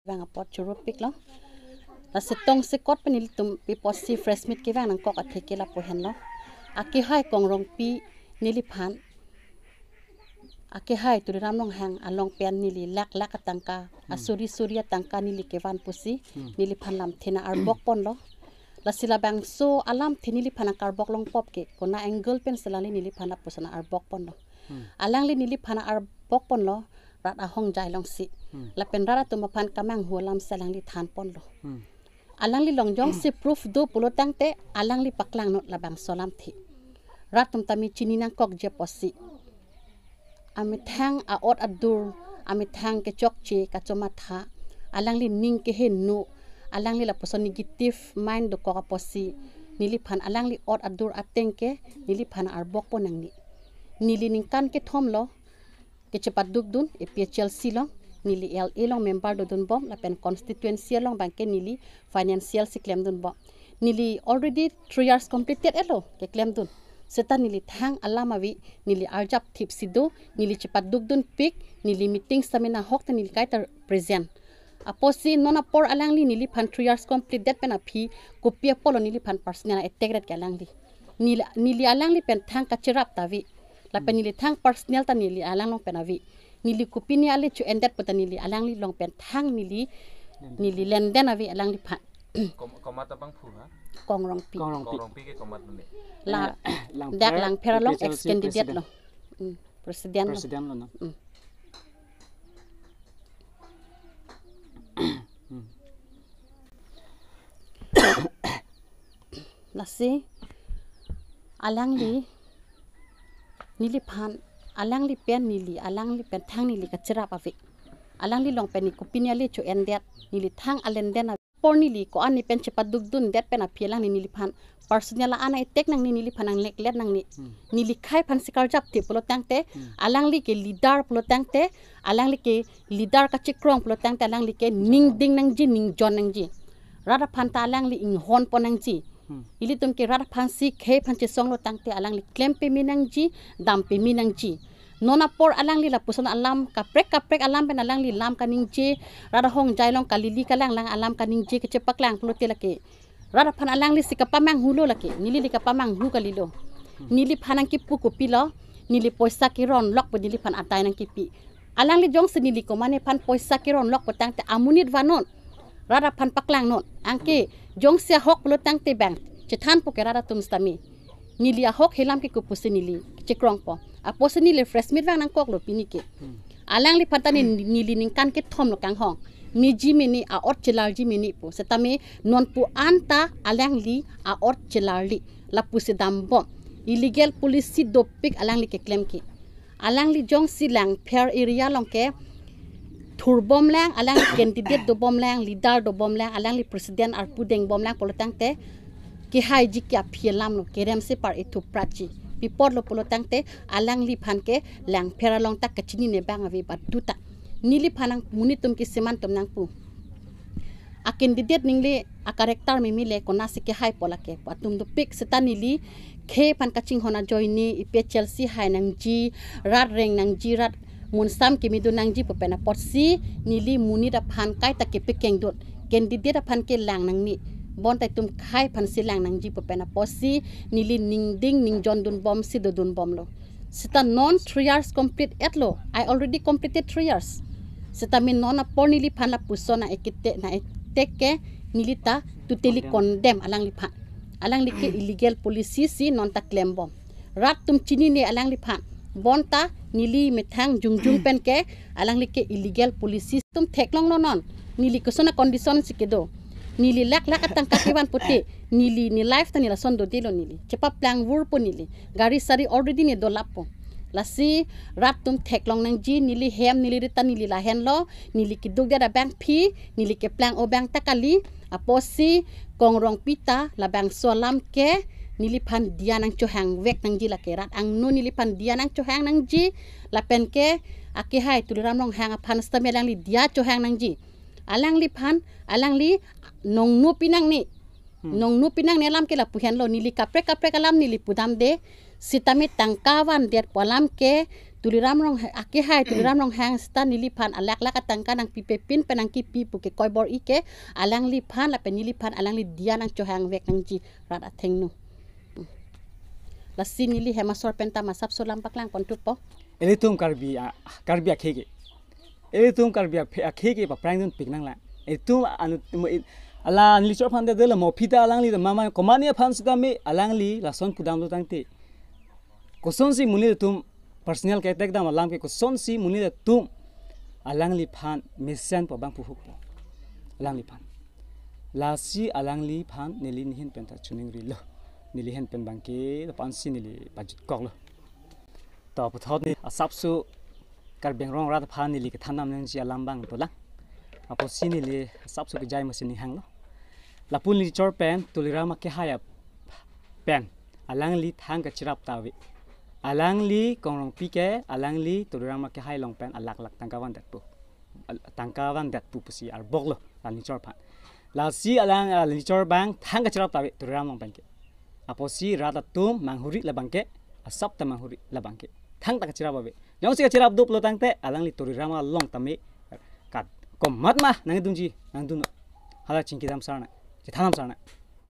vang apot churupik lo la setong sekot penil tum pi posi fresh meat ki vang nang kok atheke la po hen lo aki hai kongrong pi niliphan aki hai tu ram long hang along pen nili lak lak atangka asuri surya tangka nili kevan pusi niliphan lam thena arbok pon lo la sila bang so alam thinili phana karbok long pop ke kona angle pen selali niliphan apusana arbok pon lo alang li niliphan arbok pon lo rat ahong jai long si la pen rara tumapan kamang hulam selang li than pon lo alang li longjong si proof do pulo tangte alang li paklang not labang solam thi rat tum tami chini nang kok je posi ami thang a ot adur ami thang ke chok che ka choma tha alang li ning ke hen no alang li la poson negative mind do ko posi nili phan alang li ot adur ateng ke nili phan arbok ponang ni nili ning kan ke thom lo ke cepat duk dun APHLC long nili LA long member do dun bom la pen constituency long bank nili financial si claim dun bom nili already 3 years completed elo ke claim dun seta nili thang alamawi nili arjap thip sido nili cepat duk dun pick nili meeting stamina hok ta nili kai tar present aposi nona por alang li nili phan 3 years complete that pen a phi kopia polo nili phan personal attack rat alang li nili alang li pen thang ka chirap tawi la pen nili thang personal ta nili alang long penawi nili kupini ale chu endet pata nili alang li long pen thang nili lenden awi alang li phan komat abang phu ha kongrong pi ke komat ne la dak Langpher long ex candidate lo president lo no nasi alang li nili phan alang li pen nili alang li pen thang nili ka chira pavi alang li long pen ni kupini ali chu endet nili thang alenden por nili ko ani pen chepa duk dun det pen a phelang ni nili phan personal ana tek nang ni nili phanang lek let nang ni nili khai phan sikar jap te polo tangte alang li ke leader polo tangte alang li ke leader ka chikrong polo tangte alang li ke ning ding nang ji ning jon nang ji rada phan ta alang li ing hon ponang ji ili tum ke rada phan si khe phan che song lo tangte alang li claim pe minang ji dam pe minang ji nona por alang li la puson alam kaprek alam pen alang li lam kaning je rada hong jai long kalili kalang lang alam kaning je ke cepak lang plo te lake rada phan alang li sikapamang hulo lake nili li kapamang hu kalilo nili phanang ki puku pilo nili poisa ki ron lok po nili phan atai nang ki pi alang li jong se nili ko mane phan poisa ki ron lok po tangte amunit vanon rada phan paklang non angke jong se hok plo tangte bank chethan po ke rada tum stami nili a hok helam ki kupusi nili chekrong po aposi nili fresh meat wang nang kok lo pinike alang li phatani nili ning kan ke thom lo kang hong mi ji mini a ot chelar ji mini po setame non pu anta alang li a ot chelar li la pusi dam bom illegal policy dopik alang li ke claim ki alang li jong si Langpher area long ke thur bom lang alang candidate do bom lang leader do bom lang alang li president ar pudeng bom lang polo tangte ki hai ji kya phielam no kerem se par itu prachi pipor lo polo tangte alang li phan ke Langpher long tak kachini ne bang avi batuta nili phanang munitum ki seman tum nang pu a candidate ningli a character mi mile kona se ke hai pola ke patum do pick seta nili khe phan kaching hona joini APHLC hai nang ji rat reng nang ji rat munsam ki midu nang ji popena potsi nili muni da phan kai ta ke pekeng dot candidate phan ke lang nang ni bon tai tum khai phan silang nang ji popena posi nili ning ding ning jon dun bom si do dun bom lo sita non 3 years complete etlo I already completed 3 years sita min non a pornili phan la pusona ekite na teke nilita tuteli condemn alang li phan alang li ke illegal policy si non ta claim bom rat tum chini ne alang li phan bon ta nili methang jungjung pen ke alang li ke illegal policy tum theklong non nili ko sona condition sikedo nili lak atang kakiwan puti nili ni life ta nila sondo dilo nili cepa plang wur po nili gari sari already ne do lapo lasi rat tum theklong nang ji nili hem nili rita nili la hen lo nili ki dug da bank phi nili ke plang o bank takali aposi kongrong pita la bank solam ke nili phan dia nang chohang wek nang ji la ke rat ang no nili phan dia nang chohang nang ji la pen ke aki hai tuliram long hang phan stame lang li dia chohang nang ji alang li phan alang li nong nu pinang ne lam ke la puhen lo nili kaprek alam nili pudam de sitami tangkawan der polam ke tuliram rong ake hai tuliram rong hang stan nilipan alak lak atangka nang pipepin penang kipi puke koibor ike alang lipan la penilipan alang li dia nang chohang vek nang ji rada thengnu la sinili hema sorpenta masap solam paklang kontupo elitum karbi akhege elitum karbi akhege pa prangdun piknang la etum anu ala nili chor phande de la mo phita alang li mama komania phan sita me alang li la son kudam lo tangte koson si muni tum personal ke tek dam alang ke koson si muni tum alang li phan mission pa bang pu huk alang li phan la si alang li phan nili hin pen ta chuning ri lo nili hen pen bangke pan si nili pajit kok lo to puthot ni asapsu karbeng rong rat phan nili ke thanam nang ji alam bang to la apo si nili asapsu ke jai masin hang lo lapun li chor pen tulirama ke haya pen alang li thang ka chirap tawi alang li kongrong pike alang li tulirama ke hai long pen alak lak tangkawan dat pu pusi ar boklo ali chor phan la si alang li chor bang thang ka chirap tawi tuliram long pen ke aposi rata tum manghuri labangke asap ta manghuri labangke thang ta chirap babe jong si chirap dup lo tangte alang li turirama long tame kat komat ma nang dumji nang dun hala chingki dam sarna che thanam sarna